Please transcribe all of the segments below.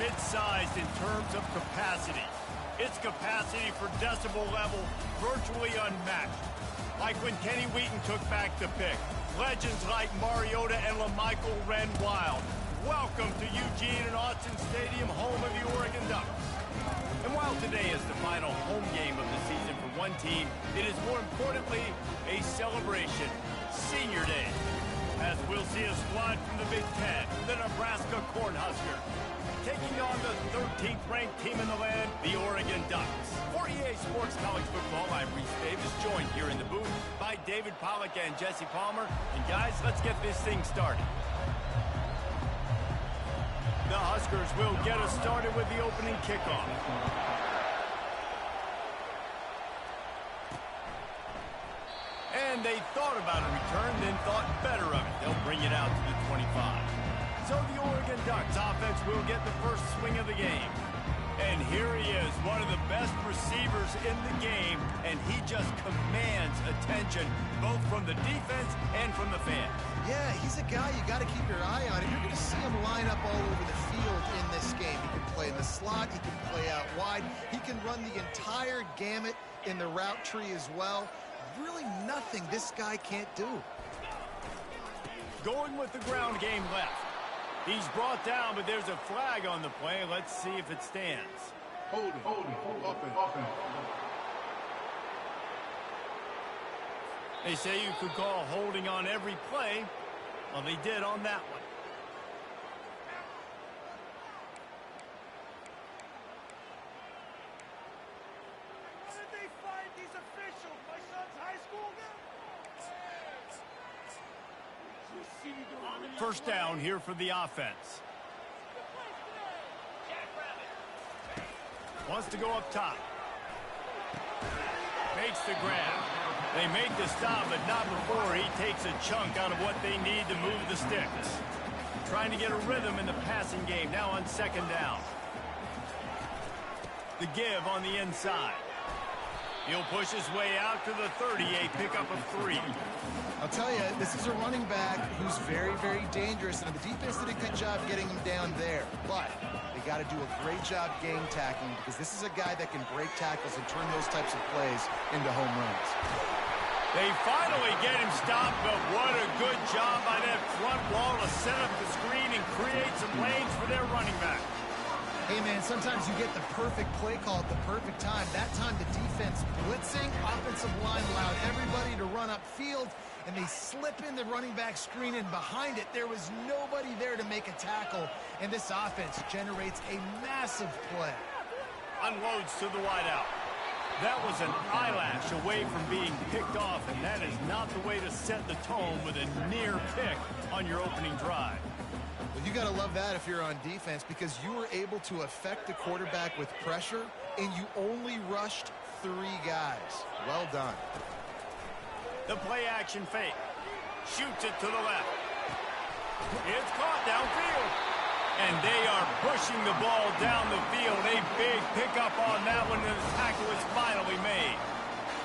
mid-sized in terms of capacity. Its capacity for decibel level virtually unmatched. Like when Kenny Wheaton took back the pick. Legends like Mariota and LaMichael ran wild. Welcome to Eugene and Autzen Stadium, home of the Oregon Ducks. And while today is the final home game of the season for one team, it is more importantly a celebration, Senior Day. As we'll see a squad from the Big Ten, the Nebraska Cornhuskers, taking on the 13th ranked team in the land, the Oregon Ducks. For EA Sports College Football, I'm Reese Davis, joined here in the booth by David Pollack and Jesse Palmer. And guys, let's get this thing started. The Huskers will get us started with the opening kickoff. And they thought about a return, then thought better of it. They'll bring it out to the 25. So the Oregon Ducks offense will get the first swing of the game. And here he is, one of the best receivers in the game, and he just commands attention, both from the defense and from the fans. Yeah, he's a guy you got to keep your eye on. You're going to see him line up all over the field in this game. He can play in the slot. He can play out wide. He can run the entire gamut in the route tree as well. Really nothing this guy can't do. Going with the ground game left. He's brought down, but there's a flag on the play. Let's see if it stands. Hold it. They say you could call holding on every play. Well, they did on that one. How did they find these officials? My son's high school guy? First down here for the offense. Wants to go up top. Makes the grab. They make the stop, but not before he takes a chunk out of what they need to move the sticks. Trying to get a rhythm in the passing game, now on second down. The give on the inside. He'll push his way out to the 30, a pickup of 3. I'll tell you, this is a running back who's very, very dangerous, and the defense did a good job getting him down there. But they got to do a great job game tackling, because this is a guy that can break tackles and turn those types of plays into home runs. They finally get him stopped, but what a good job by that front wall to set up the screen and create some lanes for their running back. Hey, man, sometimes you get the perfect play call at the perfect time. That time the defense blitzing, offensive line allowed everybody to run upfield, and they slip in the running back screen, and behind it, there was nobody there to make a tackle, and this offense generates a massive play. Unloads to the wideout. That was an eyelash away from being picked off, and that is not the way to set the tone with a near pick on your opening drive. Well, you got to love that if you're on defense, because you were able to affect the quarterback with pressure, and you only rushed 3 guys. Well done. The play action fake. Shoots it to the left. It's caught downfield. And they are pushing the ball down the field. A big pickup on that one, and the tackle is finally made.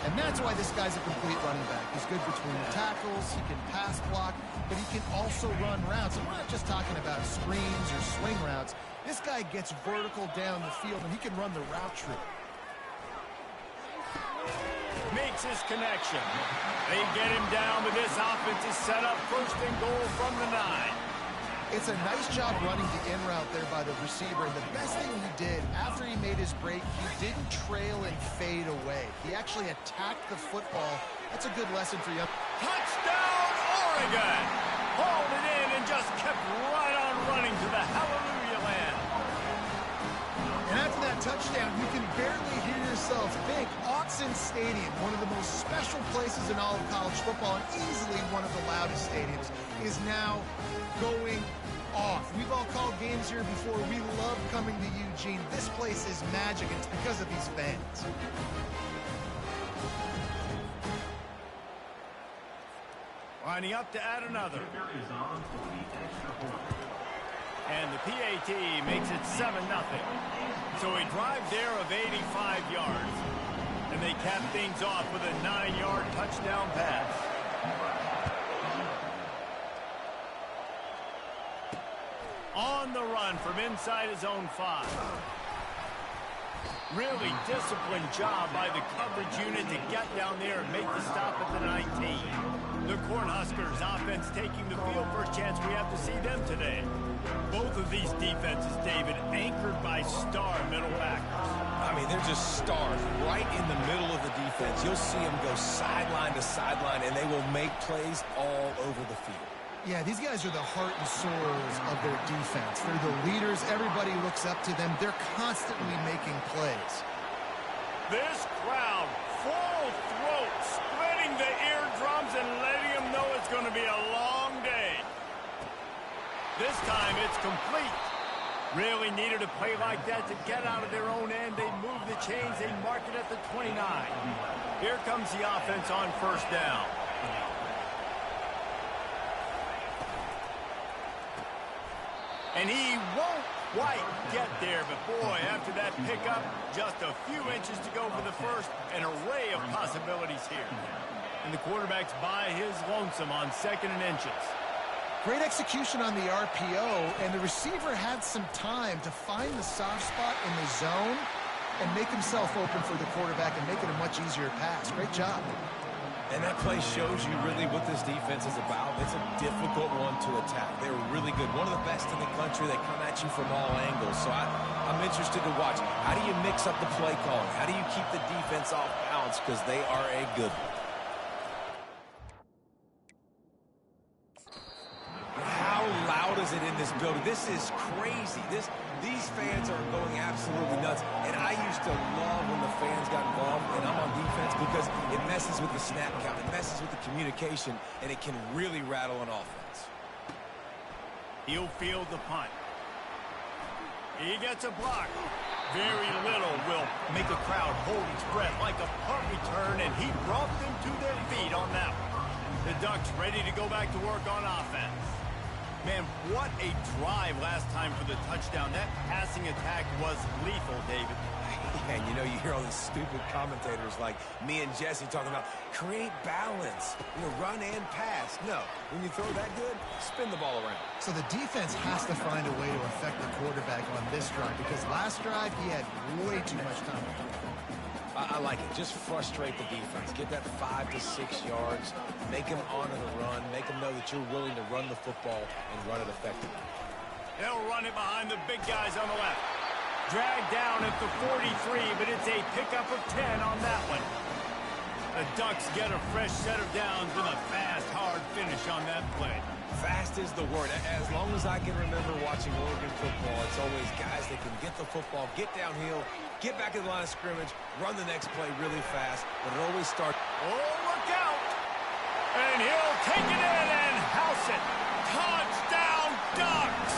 And that's why this guy's a complete running back. He's good between the tackles, he can pass block, but he can also run routes. And we're not just talking about screens or swing routes. This guy gets vertical down the field, and he can run the route tree. Makes his connection. They get him down, but this offense is set up first and goal from the 9. It's a nice job running the in route there by the receiver. And the best thing he did after he made his break, he didn't trail and fade away. He actually attacked the football. That's a good lesson for you. Touchdown, Oregon! Hauled it in and just kept right on running to the hallelujah land. And after that touchdown, you can barely hear yourself think. Autzen Stadium, one of the most special places in all of college football, and easily one of the loudest stadiums, is now going off. We've all called games here before. We love coming to Eugene. This place is magic, and it's because of these fans. Lining up to add another. And the PAT makes it 7-0. So a drive there of 85 yards. And they cap things off with a 9-yard touchdown pass. On the run from inside his own 5. Really disciplined job by the coverage unit to get down there and make the stop at the 19. The Cornhuskers offense taking the field. First chance we have to see them today. Both of these defenses, David, anchored by star middle backers. I mean, they're just stars right in the middle of the defense. You'll see them go sideline to sideline, and they will make plays all over the field. Yeah, these guys are the heart and souls of their defense. They're the leaders. Everybody looks up to them. They're constantly making plays. This crowd, full throat, splitting the eardrums and letting them know it's going to be a long day. This time it's complete. Really needed a play like that to get out of their own end. They move the chains. They mark it at the 29. Here comes the offense on first down. And he won't quite get there, but boy, after that pickup, just a few inches to go for the first. An array of possibilities here. And the quarterback's by his lonesome on 2nd and inches. Great execution on the RPO, and the receiver had some time to find the soft spot in the zone and make himself open for the quarterback and make it a much easier pass. Great job. And that play shows you really what this defense is about. It's a difficult one to attack. They're really good. One of the best in the country. They come at you from all angles. So I'm interested to watch. How do you mix up the play calling? How do you keep the defense off balance? Because they are a good one. How loud is it in this building? This is crazy. These fans are going absolutely nuts. And I used to love when the fans got involved, and I'm on defense, because it messes with the snap count. It messes with the communication, and it can really rattle an offense. He'll field the punt. He gets a block. Very little will make a crowd hold its breath like a punt return, and he brought them to their feet on that one. The Ducks ready to go back to work on offense. Man, what a drive last time for the touchdown. That passing attack was lethal, David. And you know, you hear all these stupid commentators like me and Jesse talking about create balance, run and pass. No, when you throw that good, spin the ball around. So the defense has to find a way to affect the quarterback on this drive, because last drive he had way too much time. I like it. Just frustrate the defense. Get that 5 to 6 yards. Make them honor the run. Make them know that you're willing to run the football and run it effectively. They'll run it behind the big guys on the left. Dragged down at the 43, but it's a pickup of 10 on that one. The Ducks get a fresh set of downs with a fast, hard finish on that play. Fast is the word. As long as I can remember watching Oregon football, it's always guys that can get the football, get downhill, get back in the line of scrimmage, run the next play really fast, but it always starts. Oh, look out! And he'll take it in and house it. Touchdown, Ducks!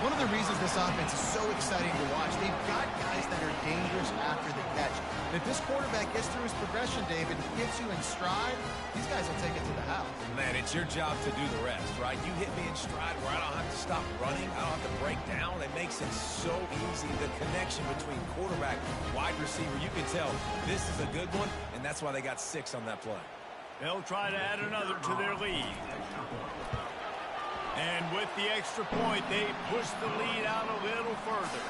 One of the reasons this offense is so exciting to watch, they've got guys that are dangerous after the catch. And if this quarterback gets through his progression, David, gets you in stride, these guys will take it to the house. Man, it's your job to do the rest, right? You hit me in stride where I don't have to stop running. I don't have to break down. It makes it so easy. The connection between quarterback, wide receiver, you can tell this is a good one, and that's why they got 6 on that play. They'll try to add another to their lead. And with the extra point, they push the lead out a little further.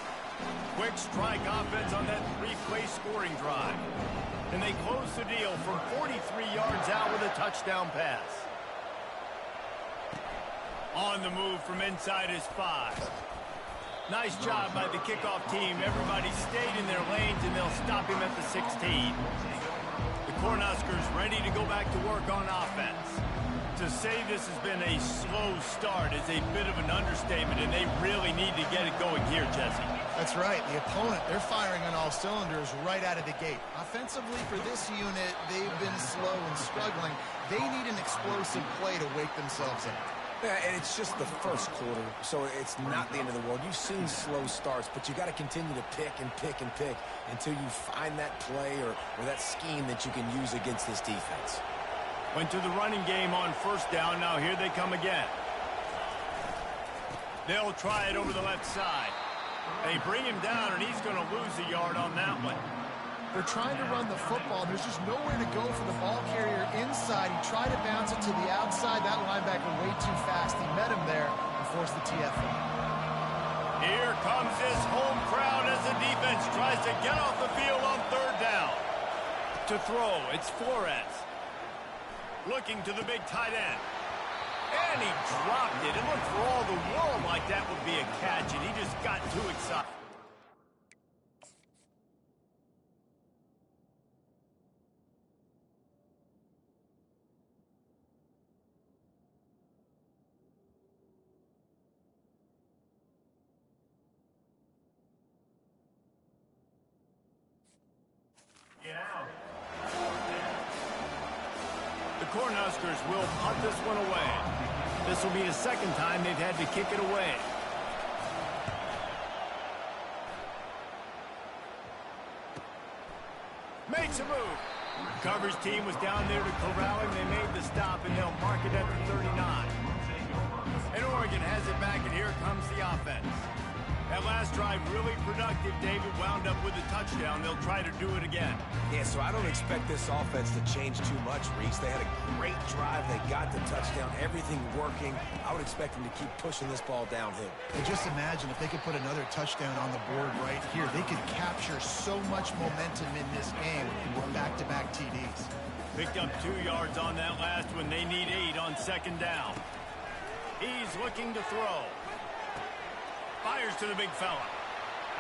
Quick strike offense on that 3-play scoring drive. And they close the deal from 43 yards out with a touchdown pass. On the move from inside his 5. Nice job by the kickoff team. Everybody stayed in their lanes, and they'll stop him at the 16. The Cornhuskers ready to go back to work on offense. To say this has been a slow start is a bit of an understatement, and they really need to get it going here, Jesse. That's right. The opponent, they're firing on all cylinders right out of the gate. Offensively, for this unit, they've been slow and struggling. They need an explosive play to wake themselves up. Yeah, and it's just the first quarter, so it's not the end of the world. You've seen slow starts, but you got to continue to pick and pick and pick until you find that play or that scheme that you can use against this defense. Went to the running game on first down. Now here they come again. They'll try it over the left side. They bring him down, and he's going to lose a yard on that one. They're trying to run the football. There's just nowhere to go for the ball carrier inside. He tried to bounce it to the outside. That linebacker way too fast. He met him there and forced the TFL. Here comes this home crowd as the defense tries to get off the field on third down. To throw, it's Flores. Looking to the big tight end. And he dropped it. It looked for all the world like that would be a catch, and he just got too excited. The Cornhuskers will punt this one away. This will be the second time they've had to kick it away. Makes a move. Coverage team was down there to corral him. They made the stop, and they'll mark it at the 39. And Oregon has it back, and here comes the offense. That last drive really productive. David wound up with a touchdown. They'll try to do it again. Yeah, so I don't expect this offense to change too much, Reese. They had a great drive. They got the touchdown. Everything working. I would expect them to keep pushing this ball downhill. And just imagine if they could put another touchdown on the board right here. They could capture so much momentum in this game with back-to-back TDs. Picked up 2 yards on that last one. They need 8 on second down. He's looking to throw. Fires to the big fella.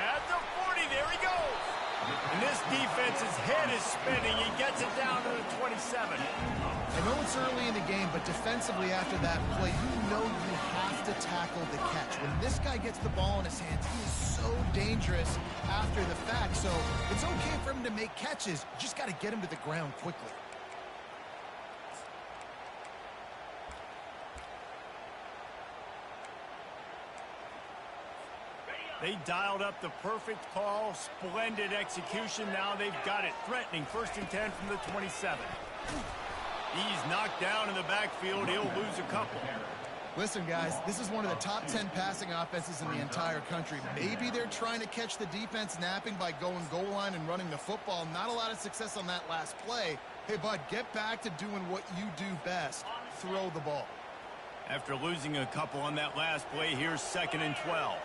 At the 40, there he goes. And this defense's head is spinning. He gets it down to the 27. I know it's early in the game, but defensively after that play, you know you have to tackle the catch. When this guy gets the ball in his hands, he is so dangerous after the fact. So it's okay for him to make catches. You just got to get him to the ground quickly. They dialed up the perfect call. Splendid execution. Now they've got it. Threatening 1st and 10 from the 27. He's knocked down in the backfield. He'll lose a couple. Listen, guys, this is one of the top 10 passing offenses in the entire country. Maybe they're trying to catch the defense napping by going goal line and running the football. Not a lot of success on that last play. Hey, bud, get back to doing what you do best. Throw the ball. After losing a couple on that last play, here's 2nd and 12.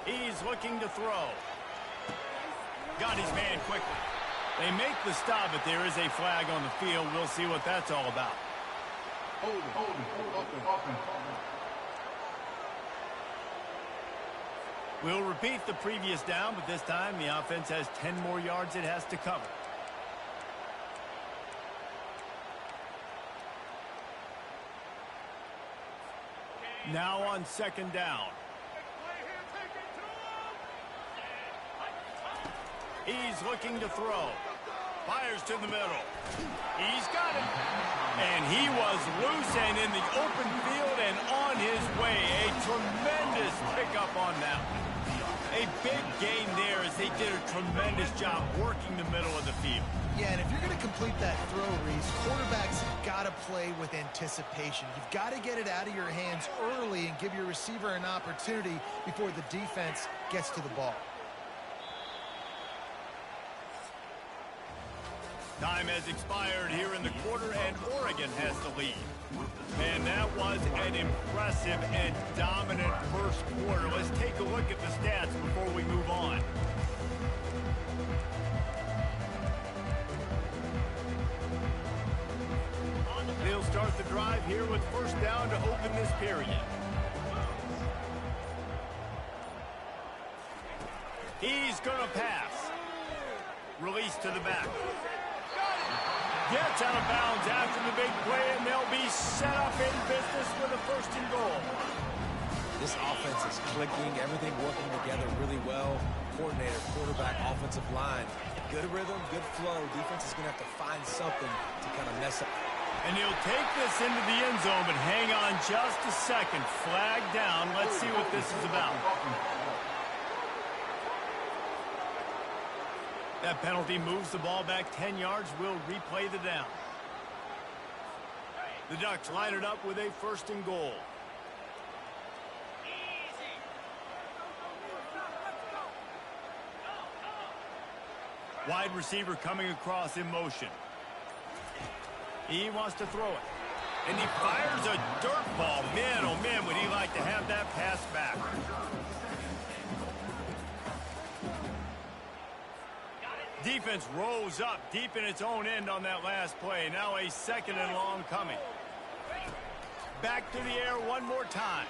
He's looking to throw. Got his man quickly. They make the stop, but there is a flag on the field. We'll see what that's all about. Hold it. We'll repeat the previous down, but this time the offense has 10 more yards it has to cover. Now on 2nd down. He's looking to throw. Fires to the middle. He's got it. And he was loose and in the open field and on his way. A tremendous pickup on that one. A big gain there as they did a tremendous job working the middle of the field. Yeah, and if you're going to complete that throw, Reese, quarterbacks have got to play with anticipation. You've got to get it out of your hands early and give your receiver an opportunity before the defense gets to the ball. Time has expired here in the quarter, and Oregon has the lead. And that was an impressive and dominant first quarter. Let's take a look at the stats before we move on. They'll start the drive here with 1st down to open this period. He's going to pass. Release to the back. Gets out of bounds after the big play, and they'll be set up in business with a 1st and goal. This offense is clicking, everything working together really well. Coordinator, quarterback, offensive line. Good rhythm, good flow. Defense is going to have to find something to kind of mess up. And he'll take this into the end zone, but hang on just a second. Flag down. Let's see what this is about. That penalty moves the ball back 10 yards. We'll replay the down. The Ducks line it up with a 1st and goal. Wide receiver coming across in motion. He wants to throw it. And he fires a dirt ball. Man, oh man, would he like to have that pass back. Defense rolls up deep in its own end on that last play. Now a 2nd and long coming. Back to the air one more time.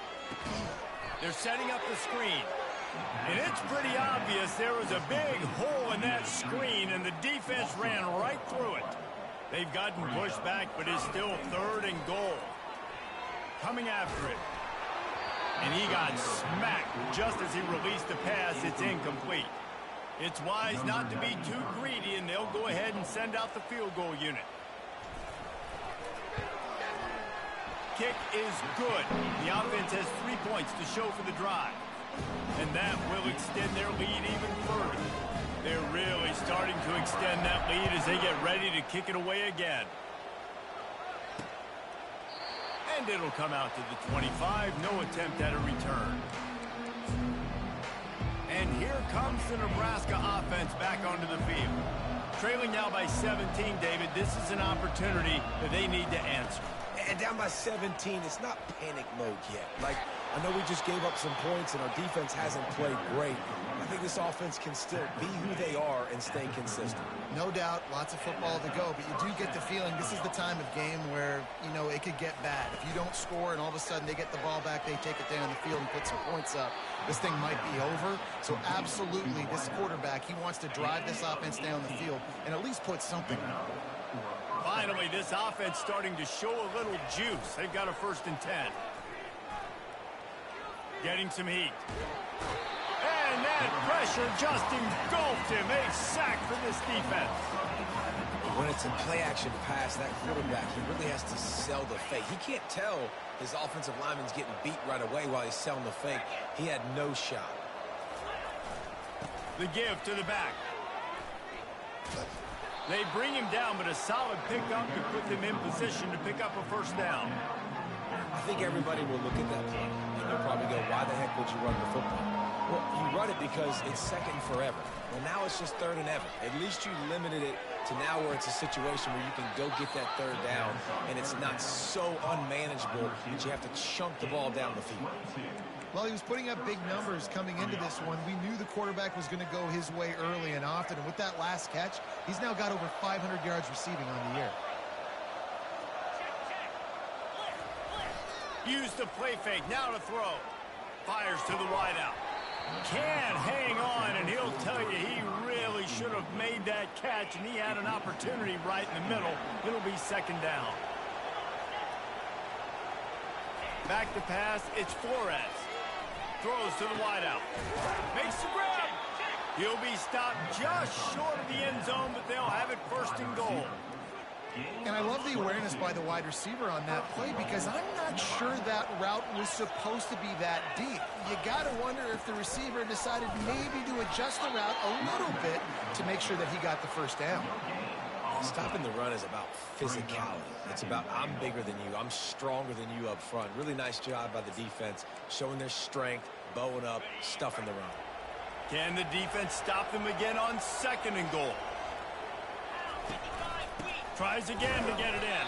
They're setting up the screen. And it's pretty obvious there was a big hole in that screen, and the defense ran right through it. They've gotten pushed back, but it's still 3rd and goal. Coming after it. And he got smacked just as he released the pass. It's incomplete. It's wise not to be too greedy, and they'll go ahead and send out the field goal unit. Kick is good. The offense has 3 points to show for the drive. And that will extend their lead even further. They're really starting to extend that lead as they get ready to kick it away again. And it'll come out to the 25. No attempt at a return. And here comes the Nebraska offense back onto the field. Trailing now by 17, David. This is an opportunity that they need to answer. And down by 17, it's not panic mode yet. Like, I know we just gave up some points and our defense hasn't played great. I think this offense can still be who they are and stay consistent. No doubt, lots of football to go, but you do get the feeling this is the time of game where, you know, it could get bad. If you don't score and all of a sudden they get the ball back, they take it down the field and put some points up, this thing might be over. So absolutely, this quarterback, he wants to drive this offense down the field and at least put something out. Finally, this offense starting to show a little juice. They've got a 1st and 10. Getting some heat. And that pressure just engulfed him. A sack for this defense. When it's a play-action pass, that quarterback, he really has to sell the fake. He can't tell his offensive lineman's getting beat right away while he's selling the fake. He had no shot. The give to the back. They bring him down, but a solid pickup to put them in position to pick up a 1st down. I think everybody will look at that play, and they'll probably go, why the heck would you run the football? Well, you run it because it's 2nd and forever. Well, now it's just 3rd and ever. At least you limited it to now where it's a situation where you can go get that 3rd down, and it's not so unmanageable that you have to chunk the ball down the field. Well, he was putting up big numbers coming into this one. We knew the quarterback was going to go his way early and often, and with that last catch, he's now got over 500 yards receiving on the year. Use the play fake, now to throw. Fires to the wideout. Can't hang on, and he'll tell you he really should have made that catch, and he had an opportunity right in the middle. It'll be 2nd down. Back to pass, it's Flores. Throws to the wideout. Makes the grab. He'll be stopped just short of the end zone, but they'll have it 1st and goal. And I love the awareness by the wide receiver on that play because I'm not sure that route was supposed to be that deep. You got to wonder if the receiver decided maybe to adjust the route a little bit to make sure that he got the 1st down. Stopping the run is about physicality. It's about I'm bigger than you. I'm stronger than you up front. Really nice job by the defense, showing their strength, bowing up, stuffing the run. Can the defense stop them again on 2nd and goal? Tries again to get it in.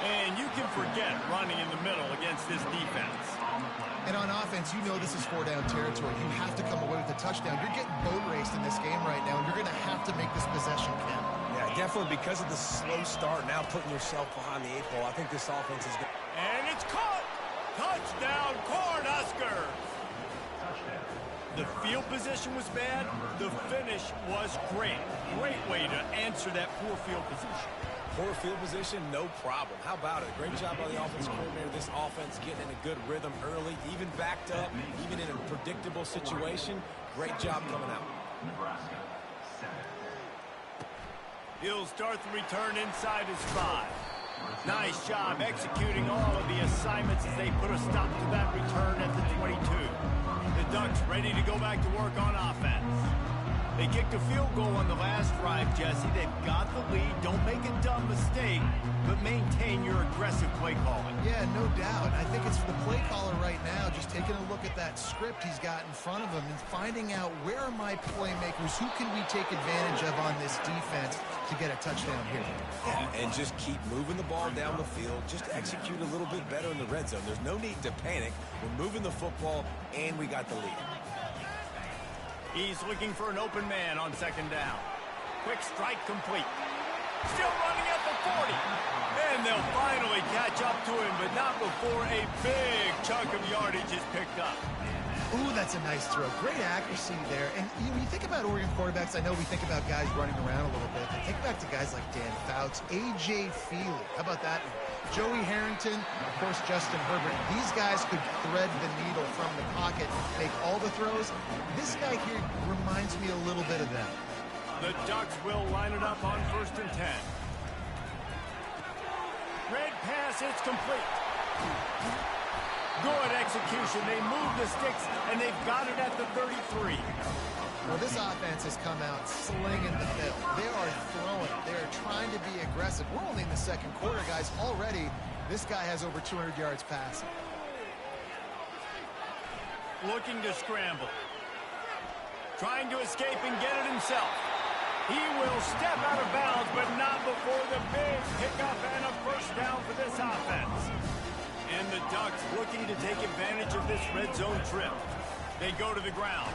And you can forget running in the middle against this defense. And on offense, you know this is 4-down territory. You have to come away with a touchdown. You're getting boat raced in this game right now, and you're going to have to make this possession count. Yeah, definitely because of the slow start, now putting yourself behind the 8 ball. I think this offense is good. And it's caught! Touchdown, Cornhuskers! The field position was bad. The finish was great. Great way to answer that poor field position. Poor field position, no problem. How about it? Great job by the offensive coordinator. This offense getting in a good rhythm early, even backed up, even in a predictable situation. Great job coming out. Nebraska 7. He'll start the return inside his 5. Nice job executing all of the assignments as they put a stop to that return at the 22. The Ducks ready to go back to work on offense. They kicked a field goal on the last drive. correct, Jesse. They've got the lead. Don't make a dumb mistake, but maintain your aggressive play calling. Yeah, no doubt. I think it's for the play caller right now, just taking a look at that script he's got in front of him and finding out where are my playmakers, who can we take advantage of on this defense to get a touchdown here. Yeah, and just keep moving the ball down the field. Just execute a little bit better in the red zone. There's no need to panic. We're moving the football, and we got the lead. He's looking for an open man on second down. Quick strike complete. Still running at the 40. And they'll finally catch up to him, but not before a big chunk of yardage is picked up. Ooh, that's a nice throw. Great accuracy there. And when you think about Oregon quarterbacks, I know we think about guys running around a little bit, but think back to guys like Dan Fouts, A.J. Feely. How about that? Joey Harrington, of course, Justin Herbert. These guys could thread the needle from the pocket, make all the throws. This guy here reminds me a little bit of them. The Ducks will line it up on 1st and 10. Red pass, it's complete. Good execution. They move the sticks, and they've got it at the 33. Well, this offense has come out slinging the middle. They are throwing. They are trying to be aggressive. We're only in the second quarter, guys. Already, this guy has over 200 yards passing. Looking to scramble. Trying to escape and get it himself. He will step out of bounds, but not before the big pickup and a first down for this offense. And the Ducks looking to take advantage of this red zone trip. They go to the ground.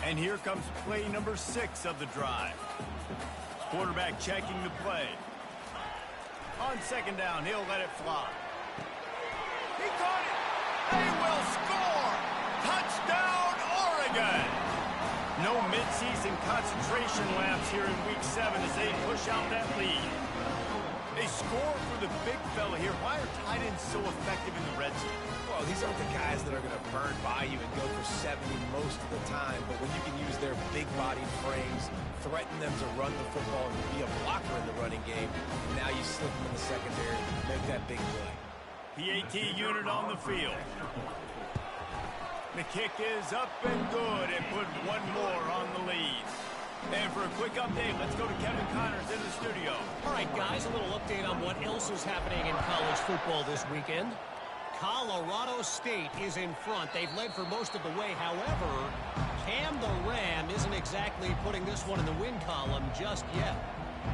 And here comes play number 6 of the drive. Quarterback checking the play. On second down, he'll let it fly. He caught it. They will score. Touchdown, Oregon. No midseason concentration laps here in Week 7 as they push out that lead. They score for the big fella here. Why are tight ends so effective in the red zone? Well, these aren't the guys that are going to burn by you and go for 70 most of the time, but when you can use their big-bodied frames, threaten them to run the football and be a blocker in the running game, now you slip them in the secondary, make that big play. PAT unit on the field. The kick is up and good and put one more on the lead. And for a quick update, let's go to Kevin Connors in the studio. All right, guys, a little update on what else is happening in college football this weekend. Colorado State is in front. They've led for most of the way. However, Cam the Ram isn't exactly putting this one in the win column just yet.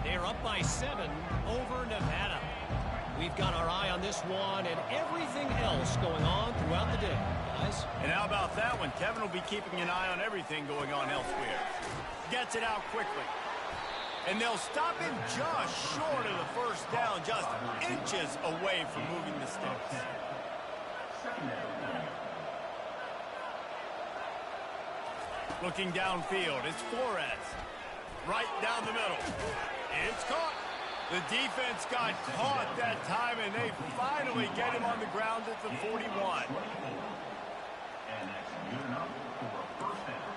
They're up by 7 over Nevada. We've got our eye on this one and everything else going on throughout the day, guys. And how about that one? Kevin will be keeping an eye on everything going on elsewhere. Gets it out quickly. And they'll stop him just short of the first down, just inches away from moving the sticks. Looking downfield, it's Flores. Right down the middle. It's caught. The defense got caught that time, and they finally get him on the ground at the 41. And that's good enough for a first down.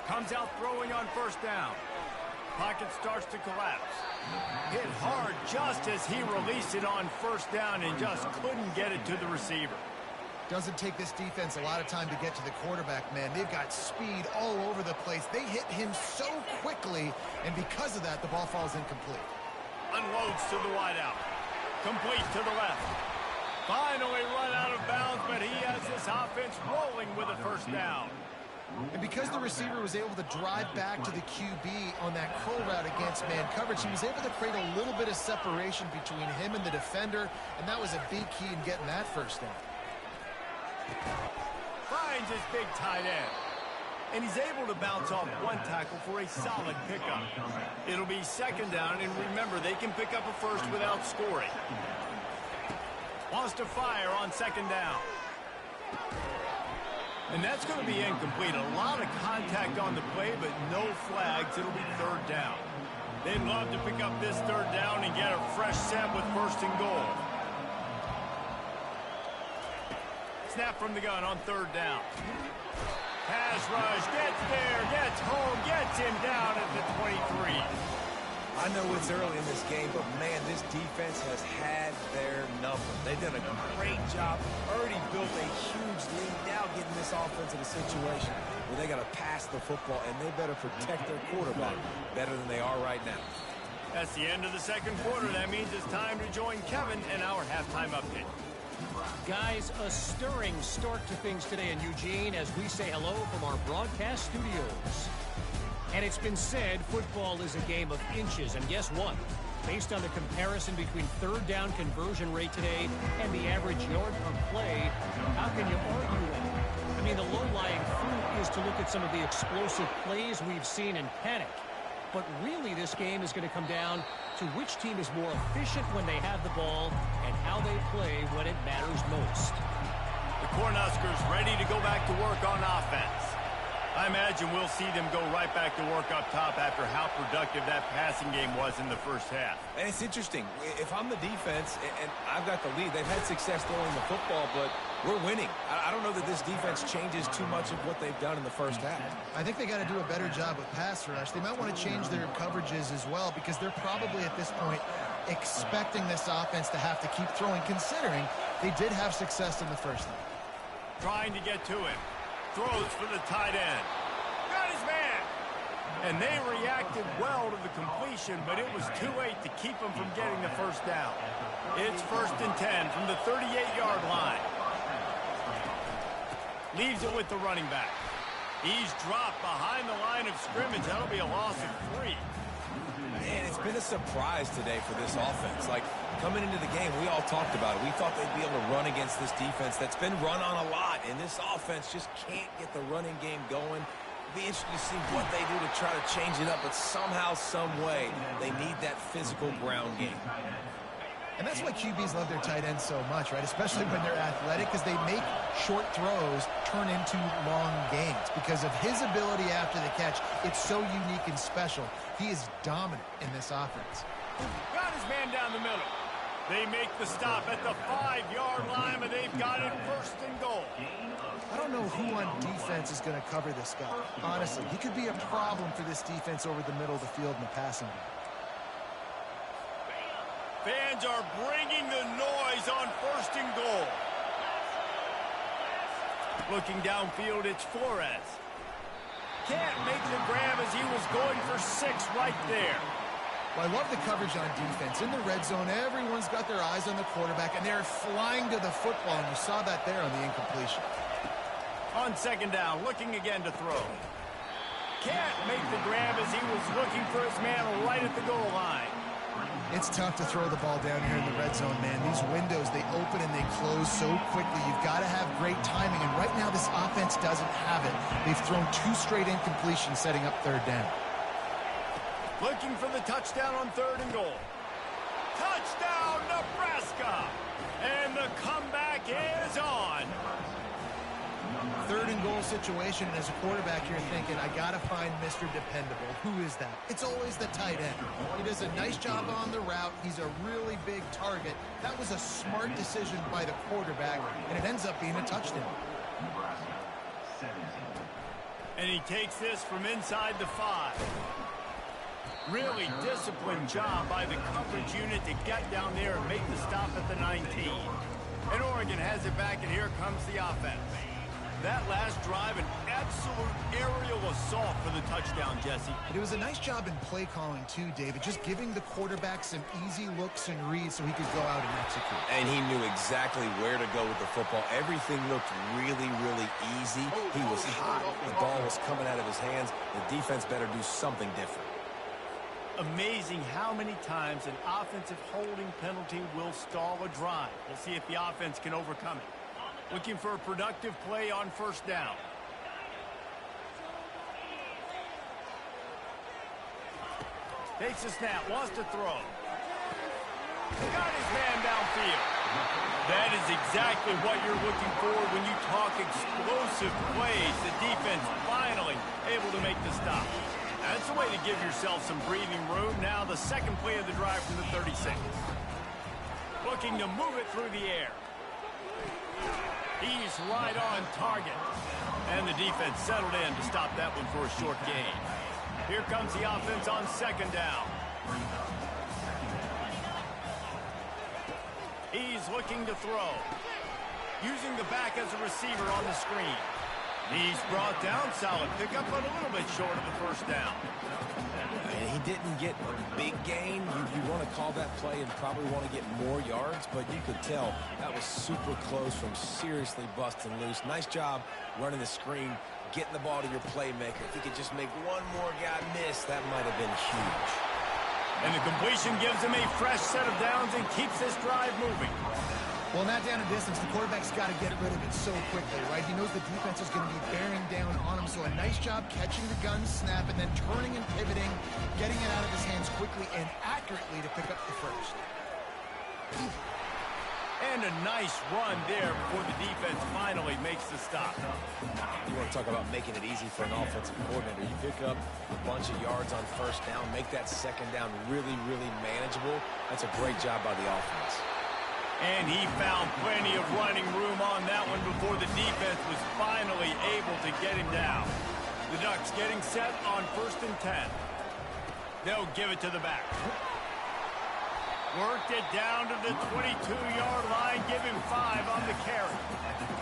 Comes out throwing on first down. Pocket starts to collapse. Hit hard just as he released it on first down and just couldn't get it to the receiver. Doesn't take this defense a lot of time to get to the quarterback, man. They've got speed all over the place. They hit him so quickly, and because of that, the ball falls incomplete. Unloads to the wideout. Complete to the left. Finally run out of bounds, but he has this offense rolling with a first down. And because the receiver was able to drive back to the QB on that curl route against man coverage, he was able to create a little bit of separation between him and the defender, and that was a big key in getting that first down. Finds his big tight end. And he's able to bounce off one tackle for a solid pickup. It'll be second down, and remember, they can pick up a first without scoring. Wants to fire on second down. And that's going to be incomplete. A lot of contact on the play, but no flags. It'll be third down. They'd love to pick up this third down and get a fresh set with first and goal. Snap from the gun on third down. Pass rush, gets there, gets home, gets him down at the 23. I know it's early in this game, but man, this defense has had number. They've done a great job, already built a huge lead, now getting this offense in a situation where they got to pass the football, and they better protect their quarterback better than they are right now. That's the end of the second quarter. That means it's time to join Kevin in our halftime update. Guys, a stirring start to things today in Eugene as we say hello from our broadcast studios. And it's been said football is a game of inches, and guess what? Based on the comparison between third down conversion rate today and the average yard per play, how can you argue that? I mean, the low-lying fruit is to look at some of the explosive plays we've seen in panic. But really, this game is going to come down to which team is more efficient when they have the ball and how they play when it matters most. The Cornhuskers ready to go back to work on offense. I imagine we'll see them go right back to work up top after how productive that passing game was in the first half. And it's interesting. If I'm the defense and I've got the lead, they've had success throwing the football, but we're winning. I don't know that this defense changes too much of what they've done in the first half. I think they got to do a better job with pass rush. They might want to change their coverages as well because they're probably at this point expecting this offense to have to keep throwing, considering they did have success in the first half. Trying to get to him. Throws for the tight end. Got his man. And they reacted well to the completion, but it was too late to keep them from getting the first down. It's 1st and 10 from the 38-yard line. Leaves it with the running back. He's dropped behind the line of scrimmage. That'll be a loss of 3. Man, it's been a surprise today for this offense. Like, coming into the game, we all talked about it. We thought they'd be able to run against this defense that's been run on a lot, and this offense just can't get the running game going. It'll be interesting to see what they do to try to change it up, but somehow, some way, they need that physical ground game. And that's why QBs love their tight ends so much, right? Especially when they're athletic, because they make short throws turn into long games. Because of his ability after the catch, it's so unique and special. He is dominant in this offense. Got his man down the middle. They make the stop at the 5-yard line, but they've got it 1st and goal. I don't know who on defense is going to cover this guy. Honestly, he could be a problem for this defense over the middle of the field in the passing game. Fans are bringing the noise on 1st and goal. Looking downfield, it's Flores. Can't make the grab as he was going for 6 right there. Well, I love the coverage on defense. In the red zone, everyone's got their eyes on the quarterback, and they're flying to the football, and you saw that there on the incompletion. On 2nd down, looking again to throw. Can't make the grab as he was looking for his man right at the goal line. It's tough to throw the ball down here in the red zone, man. These windows, they open and they close so quickly. You've got to have great timing, and right now this offense doesn't have it. They've thrown 2 straight incompletions setting up 3rd down. Looking for the touchdown on 3rd and goal. Touchdown, Nebraska! And the comeback is on. 3rd and goal situation, and as a quarterback, you're thinking, I got to find Mr. Dependable. Who is that? It's always the tight end. He does a nice job on the route. He's a really big target. That was a smart decision by the quarterback, and it ends up being a touchdown. And he takes this from inside the 5. Really disciplined job by the coverage unit to get down there and make the stop at the 19. And Oregon has it back, and here comes the offense. That last drive, an absolute aerial assault for the touchdown, Jesse. It was a nice job in play calling, too, David. Just giving the quarterback some easy looks and reads so he could go out and execute. And he knew exactly where to go with the football. Everything looked really, really easy. He was hot. The ball was coming out of his hands. The defense better do something different. Amazing how many times an offensive holding penalty will stall a drive. We'll see if the offense can overcome it. Looking for a productive play on 1st down. Takes a snap, wants to throw. Got his man downfield. That is exactly what you're looking for when you talk explosive plays. The defense finally able to make the stop. That's a way to give yourself some breathing room. Now the 2nd play of the drive from the 36. Looking to move it through the air. He's right on target. And the defense settled in to stop that one for a short gain. Here comes the offense on 2nd down. He's looking to throw. Using the back as a receiver on the screen. He's brought down. Solid pickup, but a little bit short of the first down. And he didn't get a big gain. You want to call that play and probably want to get more yards, but you could tell that was super close from seriously busting loose. Nice job running the screen, getting the ball to your playmaker. If he could just make one more guy miss, that might have been huge. And the completion gives him a fresh set of downs and keeps this drive moving. Well, in that down and distance, the quarterback's got to get rid of it so quickly, right? He knows the defense is going to be bearing down on him, so a nice job catching the gun snap and then turning and pivoting, getting it out of his hands quickly and accurately to pick up the first. And a nice run there before the defense finally makes the stop. You want to talk about making it easy for an offensive coordinator. You pick up a bunch of yards on first down, make that second down really, really manageable. That's a great job by the offense. And he found plenty of running room on that one before the defense was finally able to get him down. The Ducks getting set on 1st and 10. They'll give it to the back. Worked it down to the 22-yard line. Give him 5 on the carry.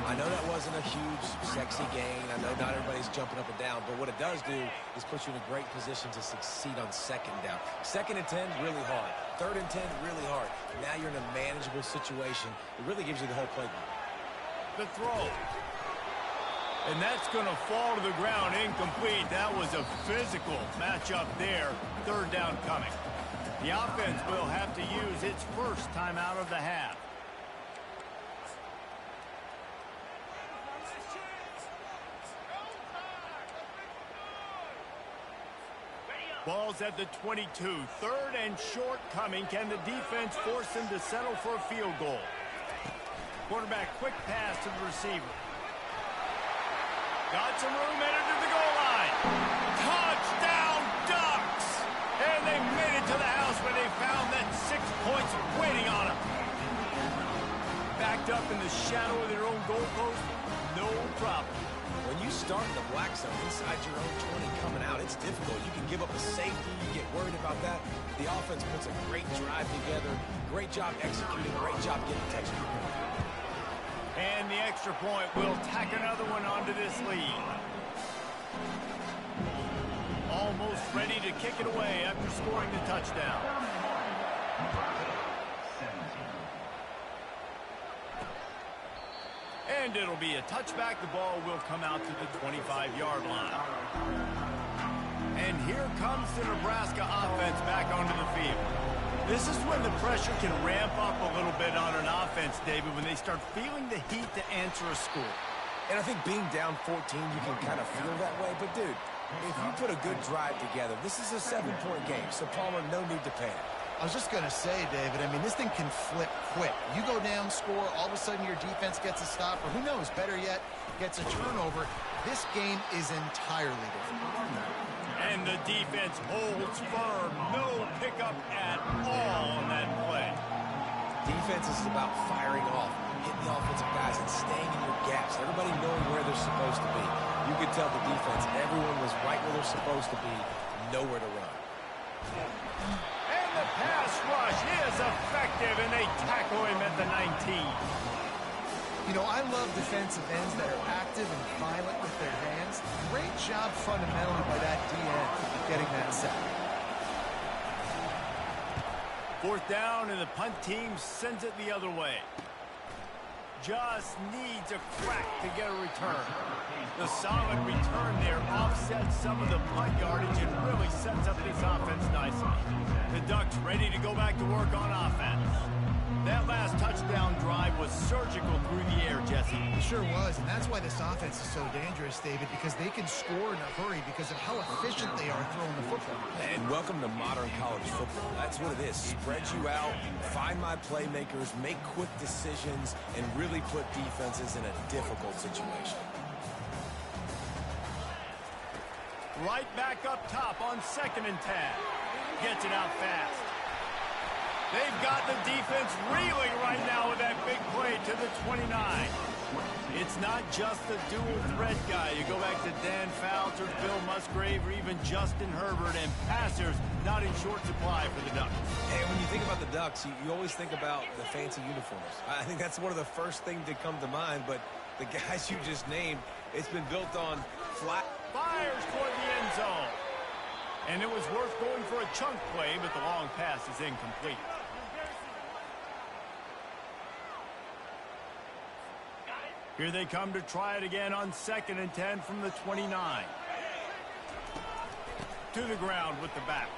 I know that wasn't a huge, sexy gain. I know not everybody's jumping up and down, but what it does do is put you in a great position to succeed on second down. 2nd and 10, really hard. 3rd and 10, really hard. Now you're in a manageable situation. It really gives you the whole playbook. The throw. And that's going to fall to the ground incomplete. That was a physical matchup there. 3rd down coming. The offense will have to use its first timeout of the half. Ball's at the 22. 3rd and short coming. Can the defense force him to settle for a field goal? Quarterback quick pass to the receiver. Got some room, headed to the goal line. Touchdown Ducks! And they made it to the house when they found that 6 points waiting on them. Backed up in the shadow of their own goalpost, no problem. When you start in the black zone inside your own 20 coming out, it's difficult. You can give up a safety. You get worried about that. The offense puts a great drive together. Great job executing. Great job getting touchdown. And the extra point will tack another one onto this lead. Almost ready to kick it away after scoring the touchdown. And it'll be a touchback. The ball will come out to the 25-yard line. And here comes the Nebraska offense back onto the field. This is when the pressure can ramp up a little bit on an offense, David, when they start feeling the heat to answer a score. And I think being down 14, you can kind of feel that way. But, dude, if you put a good drive together, this is a 7-point game. So, Palmer, no need to panic. I was just going to say, David, I mean, this thing can flip quick. You go down, score, all of a sudden your defense gets a stop, or who knows, better yet, gets a turnover. This game is entirely different. And the defense holds firm. No pickup at all on that play. Defense is about firing off, hitting the offensive guys, and staying in your gaps. Everybody knowing where they're supposed to be. You could tell the defense, everyone was right where they're supposed to be, nowhere to run. And the pass rush is effective, and they tackle him at the 19. You know, I love defensive ends that are active and violent with their hands. Great job fundamentally by that DN getting that sack. 4th down, and the punt team sends it the other way. Just needs a crack to get a return. The solid return there offsets some of the punt yardage and really sets up this offense nicely. The Ducks ready to go back to work on offense. That last touchdown drive was surgical through the air, Jesse. It sure was, and that's why this offense is so dangerous, David, because they can score in a hurry because of how efficient they are throwing the football. And welcome to modern college football. That's what it is. Spread you out, find my playmakers, make quick decisions, and really put defenses in a difficult situation. Right back up top on 2nd and 10. Gets it out fast. They've got the defense reeling right now with that big play to the 29. It's not just the dual threat guy. You go back to Dan Fouts, Bill Musgrave, or even Justin Herbert, and passers not in short supply for the Ducks. Hey, when you think about the Ducks, you always think about the fancy uniforms. I think that's one of the first things to come to mind, but the guys you just named, it's been built on flat. Fires toward the end zone. And it was worth going for a chunk play, but the long pass is incomplete. Here they come to try it again on 2nd and 10 from the 29. To the ground with the back.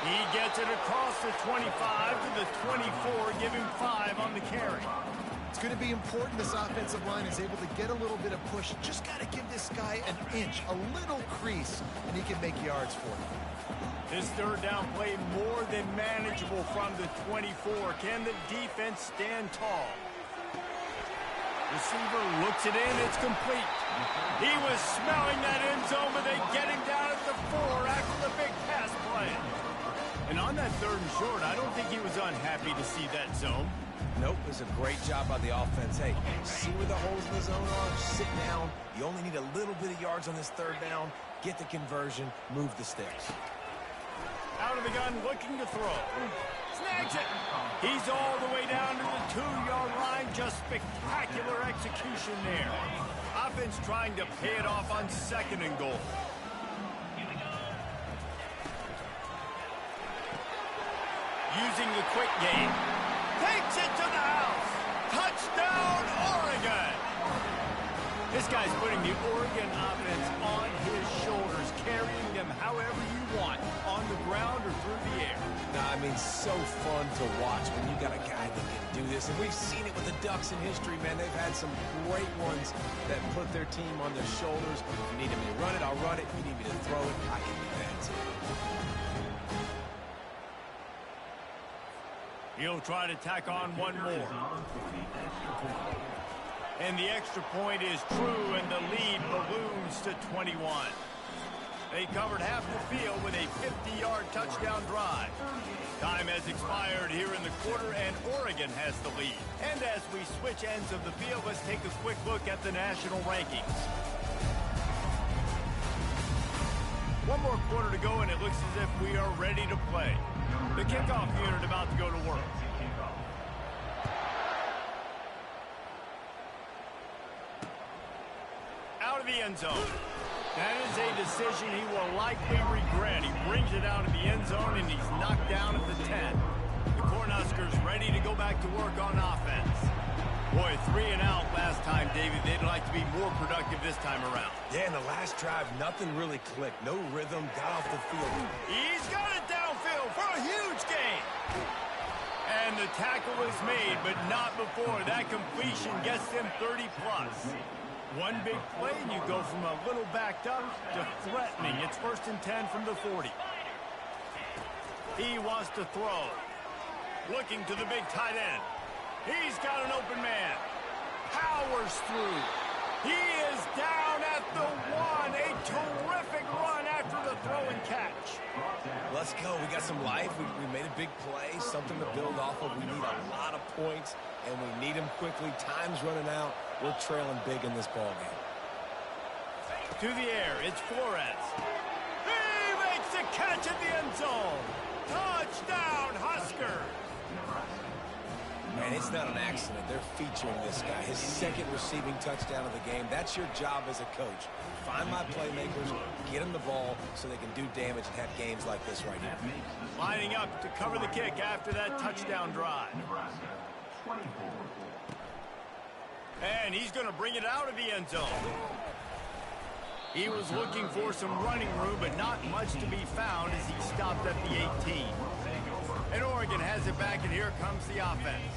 He gets it across the 25 to the 24, give him 5 on the carry. It's going to be important this offensive line is able to get a little bit of push. Just got to give this guy an inch, a little crease, and he can make yards for you. This third down play more than manageable from the 24. Can the defense stand tall? Receiver looks it in. It's complete. He was smelling that end zone, but they get him down at the 4 after the big pass play. And on that 3rd and short, I don't think he was unhappy to see that zone. Nope, it was a great job by the offense. Hey, see where the holes in the zone are? Sit down. You only need a little bit of yards on this 3rd down. Get the conversion. Move the sticks. Out of the gun, looking to throw. Snags it. He's all the way down to the 2-yard line. Just spectacular execution there. Offense trying to pay it off on 2nd and goal. Using the quick game. Takes it to the house. Touchdown, Oregon. This guy's putting the Oregon offense on his shoulders, carrying them however you want, on the ground or through the air. I mean, so fun to watch when you got a guy that can do this. And we've seen it with the Ducks in history, man. They've had some great ones that put their team on their shoulders. If you need me to run it, I'll run it. If you need me to throw it, I can do that too. He'll try to tack on one more. And the extra point is true, and the lead balloons to 21. They covered half the field with a 50-yard touchdown drive. Time has expired here in the quarter, and Oregon has the lead. And as we switch ends of the field, let's take a quick look at the national rankings. One more quarter to go, and it looks as if we are ready to play. The kickoff unit about to go to work. Out of the end zone. That is a decision he will likely regret. He brings it out of the end zone, and he's knocked down at the 10. The Cornhuskers ready to go back to work on offense. Boy, 3 and out last time, David. They'd like to be more productive this time around. Yeah, in the last drive, nothing really clicked. No rhythm, got off the field. He's got it downfield for a huge gain. And the tackle is made, but not before. That completion gets them 30-plus. One big play, and you go from a little backed up to threatening. It's 1st and 10 from the 40. He wants to throw. Looking to the big tight end. He's got an open man. Powers through. He is down at the 1. A terrific run after the throw and catch. Let's go. We got some life. We made a big play, something to build off of. We need a lot of points, and we need them quickly. Time's running out. We're trailing big in this ball game. To the air, it's Flores. He makes the catch at the end zone. Touchdown, Huskers. Man, it's not an accident. They're featuring this guy. His 2nd receiving touchdown of the game. That's your job as a coach. Find my playmakers, get them the ball so they can do damage and have games like this right here. Lining up to cover the kick after that touchdown drive. And he's going to bring it out of the end zone. He was looking for some running room, but not much to be found as he stopped at the 18. And Oregon has it back, and here comes the offense.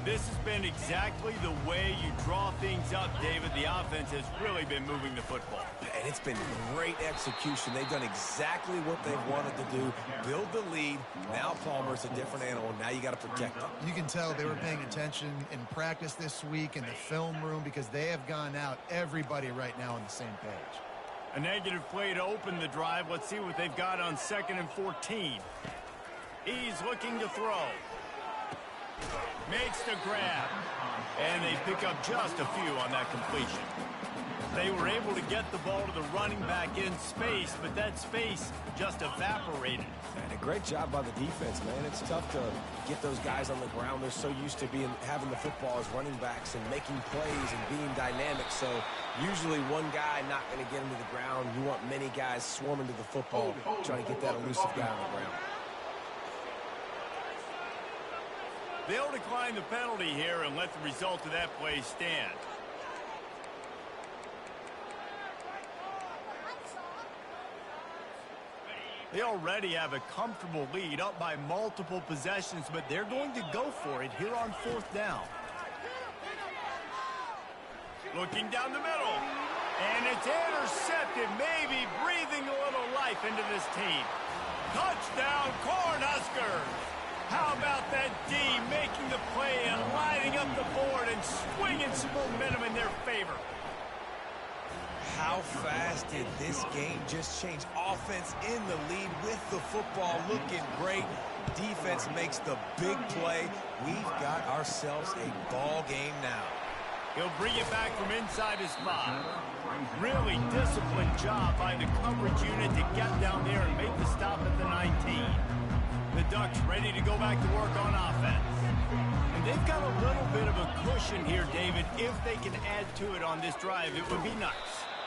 This has been exactly the way you draw things up, David. The offense has really been moving the football. And it's been great execution. They've done exactly what they've wanted to do. Build the lead. Now Palmer's a different animal. Now you got to protect him. You can tell they were paying attention in practice this week in the film room because they have gone out, everybody right now on the same page. A negative play to open the drive. Let's see what they've got on 2nd and 14. He's looking to throw. Makes the grab. And they pick up just a few on that completion. They were able to get the ball to the running back in space, but that space just evaporated. And a great job by the defense, man. It's tough to get those guys on the ground. They're so used to having the football as running backs and making plays and being dynamic. So usually one guy not going to get him to the ground. You want many guys swarming to the football, trying to get that elusive guy on the ground. They'll decline the penalty here and let the result of that play stand. They already have a comfortable lead, up by multiple possessions, but they're going to go for it here on 4th down. Looking down the middle, and it's intercepted, maybe breathing a little life into this team. Touchdown, Cornhuskers! How about that D making the play and lining up the board and swinging some momentum in their favor? How fast did this game just change? Offense in the lead with the football, looking great. Defense makes the big play. We've got ourselves a ball game now. He'll bring it back from inside his spot. Really disciplined job by the coverage unit to get down there and make the stop at the 19. The Ducks ready to go back to work on offense. And they've got a little bit of a cushion here, David. If they can add to it on this drive, it would be nice.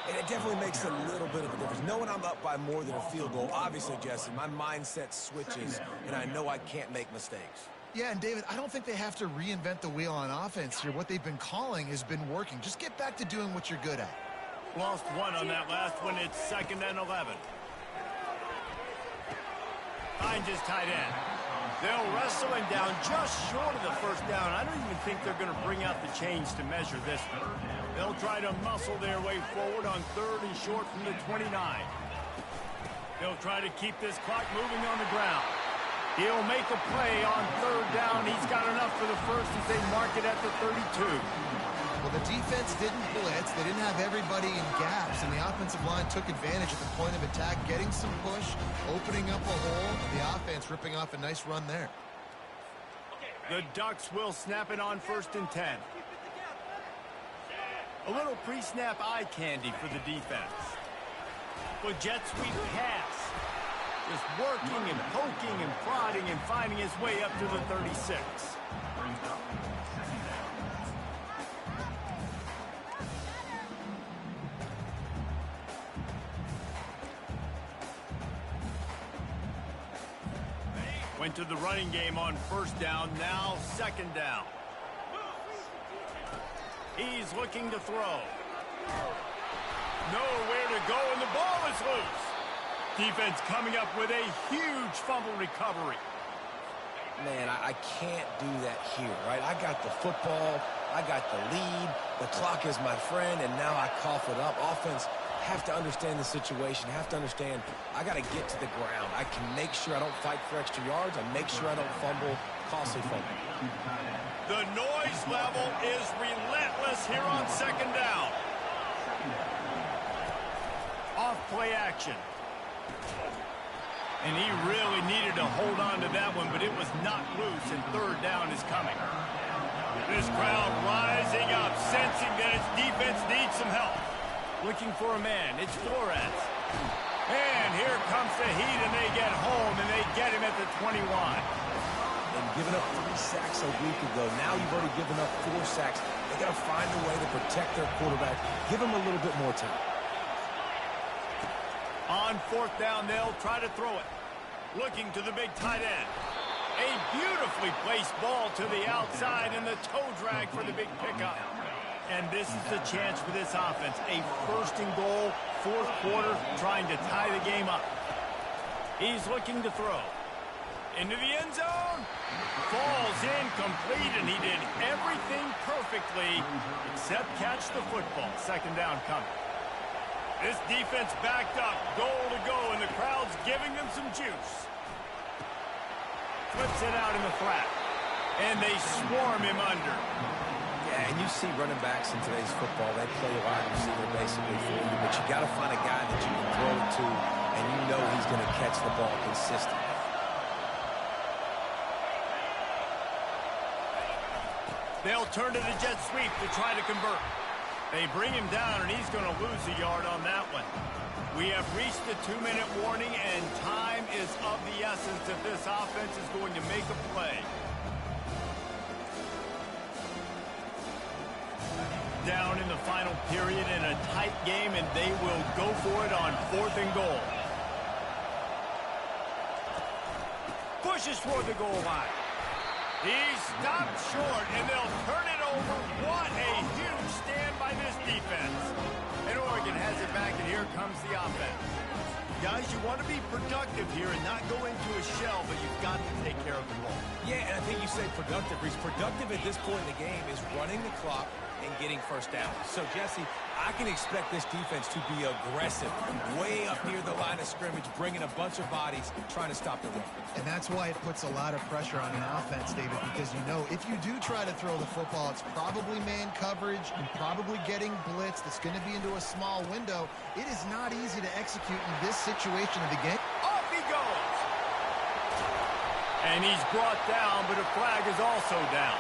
And it definitely makes a little bit of a difference. Knowing I'm up by more than a field goal, obviously, Jesse, my mindset switches, and I know I can't make mistakes. Yeah, and David, I don't think they have to reinvent the wheel on offense here. What they've been calling has been working. Just get back to doing what you're good at. Lost one on that last one. It's 2nd and 11. Finds his tight end. They'll wrestle him down just short of the 1st down. I don't even think they're going to bring out the chains to measure this one. They'll try to muscle their way forward on 3rd and short from the 29. They'll try to keep this clock moving on the ground. He'll make a play on 3rd down. He's got enough for the first as they mark it at the 32. Well, the defense didn't blitz. They didn't have everybody in gaps, and the offensive line took advantage at the point of attack, getting some push, opening up a hole. The offense ripping off a nice run there. The Ducks will snap it on 1st and 10. A little pre-snap eye candy for the defense. Well, jet sweep pass. Just working and poking and prodding and finding his way up to the 36. Went to the running game on 1st down, now 2nd down. He's looking to throw. Nowhere to go, and the ball is loose. Defense coming up with a huge fumble recovery. Man, I can't do that here, right? I got the football, I got the lead, the clock is my friend, and now I cough it up. Offense have to understand the situation, have to understand I got to get to the ground. I can make sure I don't fight for extra yards. I make sure I don't fumble, costly fumble. The noise level is relentless here on 2nd down. Off play action. And he really needed to hold on to that one, but it was not loose, and 3rd down is coming. This crowd rising up, sensing that its defense needs some help. Looking for a man. It's Flores. And here comes the heat, and they get home, and they get him at the 21. And giving up 3 sacks a week ago. Now you've already given up 4 sacks. They got to find a way to protect their quarterback. Give him a little bit more time. On 4th down, they'll try to throw it. Looking to the big tight end. A beautifully placed ball to the outside, and the toe drag for the big pickup. And this is the chance for this offense. A 1st and goal, 4th quarter, trying to tie the game up. He's looking to throw. Into the end zone. Falls incomplete, and he did everything perfectly except catch the football. 2nd down coming. This defense backed up, goal to go, and the crowd's giving them some juice. Flips it out in the flat, and they swarm him under. Yeah, and you see running backs in today's football, they play wide receiver basically for you, but you got to find a guy that you can throw it to, and you know he's going to catch the ball consistently. They'll turn to the jet sweep to try to convert. They bring him down, and he's going to lose a yard on that one. We have reached the 2-minute warning, and time is of the essence if this offense is going to make a play. Down in the final period in a tight game, and they will go for it on 4th and goal. Pushes toward the goal line. He's stopped short, and they'll turn it over. What a huge stand by this defense. And Oregon has it back, and here comes the offense. Guys, you want to be productive here and not go into a shell, but you've got to take care of the ball. Yeah, and I think you said productive. Reese, productive at this point in the game is running the clock and getting first down. So, Jesse, I can expect this defense to be aggressive, way up near the line of scrimmage, bringing a bunch of bodies, trying to stop the run. And that's why it puts a lot of pressure on an offense, David, because you know if you do try to throw the football, it's probably man coverage and probably getting blitzed. It's going to be into a small window. It is not easy to execute in this situation of the game. Off he goes! And he's brought down, but a flag is also down.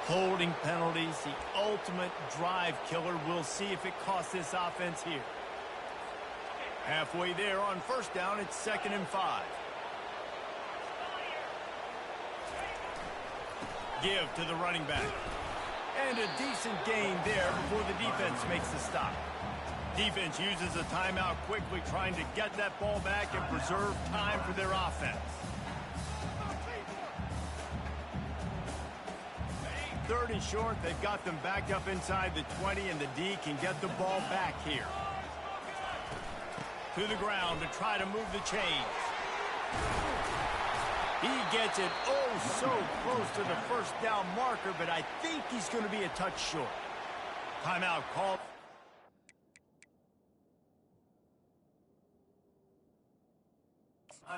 Holding penalties, the ultimate drive killer. We'll see if it costs this offense here. Halfway there on first down, it's 2nd and 5. Give to the running back. And a decent gain there before the defense makes the stop. Defense uses a timeout quickly, trying to get that ball back and preserve time for their offense. 3rd and short, they've got them back up inside the 20, and the D can get the ball back here. To the ground to try to move the chains. He gets it so close to the first down marker, but I think he's going to be a touch short. Timeout called.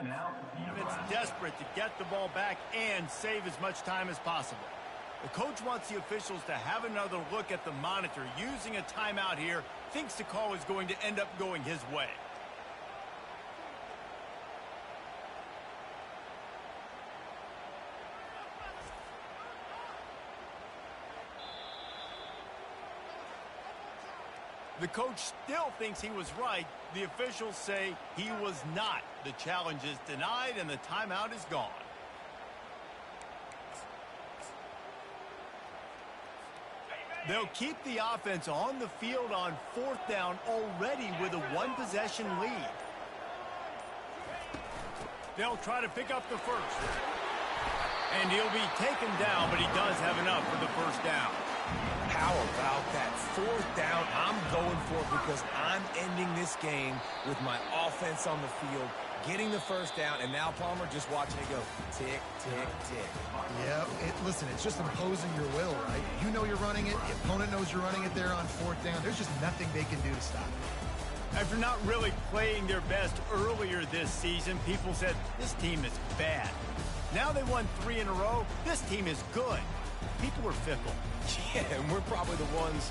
It's desperate to get the ball back and save as much time as possible. The coach wants the officials to have another look at the monitor. Using a timeout here, thinks the call is going to end up going his way. The coach still thinks he was right. The officials say he was not. The challenge is denied, and the timeout is gone. They'll keep the offense on the field on 4th down already with a 1-possession lead. They'll try to pick up the first. And he'll be taken down, but he does have enough for the first down. How about that 4th down? I'm going for it because I'm ending this game with my offense on the field, getting the first down, and now Palmer just watching it go tick, tick, tick. Yeah, listen, it's just imposing your will, right? You know you're running it. The opponent knows you're running it there on 4th down. There's just nothing they can do to stop it. After not really playing their best earlier this season, people said, this team is bad. Now they won 3 in a row. This team is good. People are fickle. Yeah, and we're probably the ones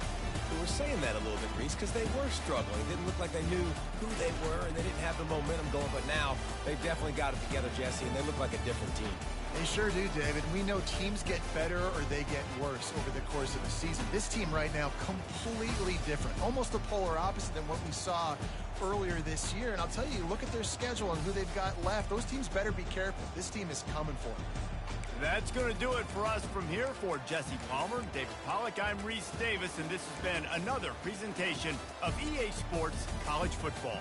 who were saying that a little bit, Reese, because they were struggling. It didn't look like they knew who they were, and they didn't have the momentum going. But now they've definitely got it together, Jesse, and they look like a different team. They sure do, David. We know teams get better or they get worse over the course of the season. This team right now, completely different. Almost the polar opposite than what we saw earlier this year. And I'll tell you, look at their schedule and who they've got left. Those teams better be careful. This team is coming for them. That's going to do it for us from here. For Jesse Palmer, David Pollack, I'm Reese Davis, and this has been another presentation of EA Sports College Football.